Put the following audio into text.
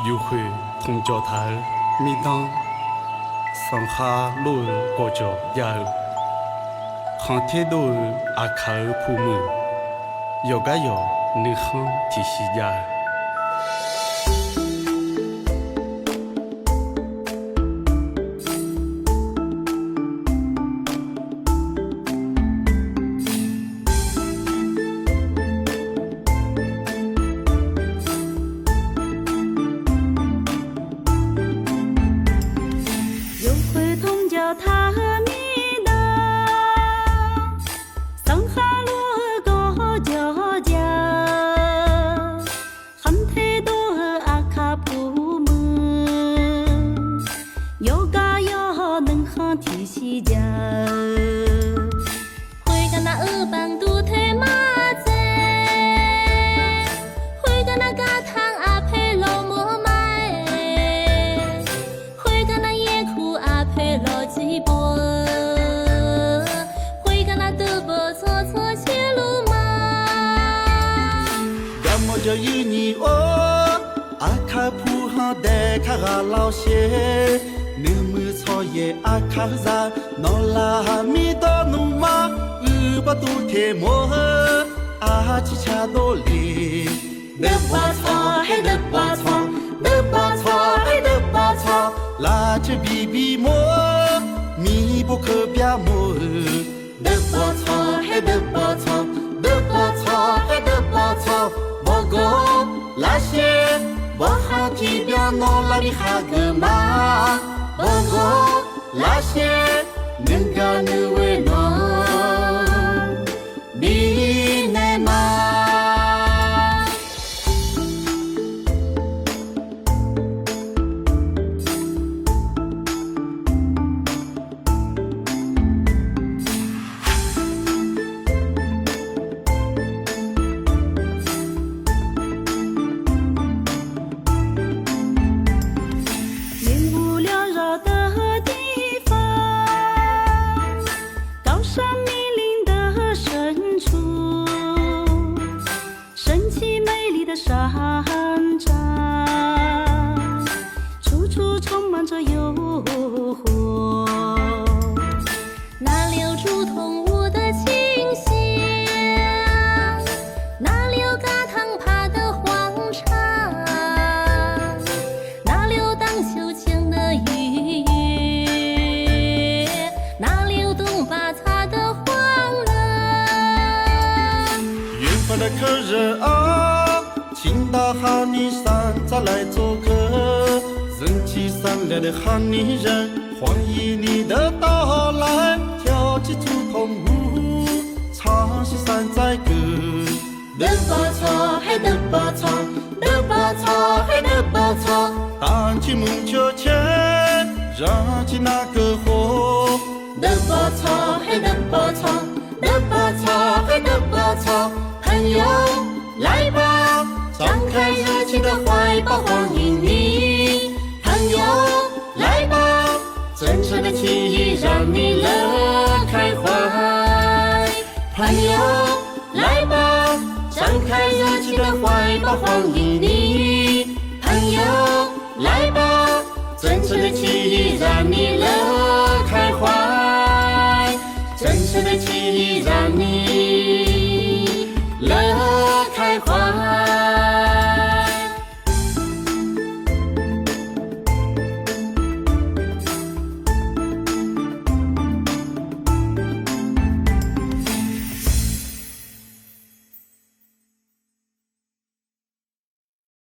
又会同教台每当上下路过着呀，航天路阿卡尔铺木，有个有你很提西呀。提西家，会跟那二帮都推马仔，会跟那嘎汤阿配老莫买，会跟那野苦阿配老鸡波，会跟那德波搓搓切路马。要么就有你哦，阿卡普哈带卡阿老些。你们草叶阿卡扎，诺拉米多努马，巴杜铁摩阿奇恰多里。德巴草嘿德巴草，德巴草嘿德巴草，拉着比比摩，米不可别摩。德巴草嘿德巴草，德巴草嘿德巴草，我个拉些，我好提别诺拉米哈个马。我个拉些能干的为侬比奈玛。山楂，处处充满着诱惑，那里有竹筒舞的清香，那里有嘎汤爬的广场，那里有荡秋千的愉悦，那里有东巴擦的欢乐。远方的客人啊，请到哈尼山再来做客，人气善良的哈尼人，欢迎你的到来，跳起竹筒舞，唱起山寨歌。德巴草嘿德巴草，德巴草嘿德巴草，荡起木秋千，燃起那个火。德巴草嘿德巴草，德巴草嘿德巴草，朋友来吧，张开热情的怀抱欢迎你，朋友来吧，真诚的情谊让你乐开怀，朋友来吧，张开热情的怀抱欢迎你，朋友来吧，真诚的情谊让你乐开怀，真诚的情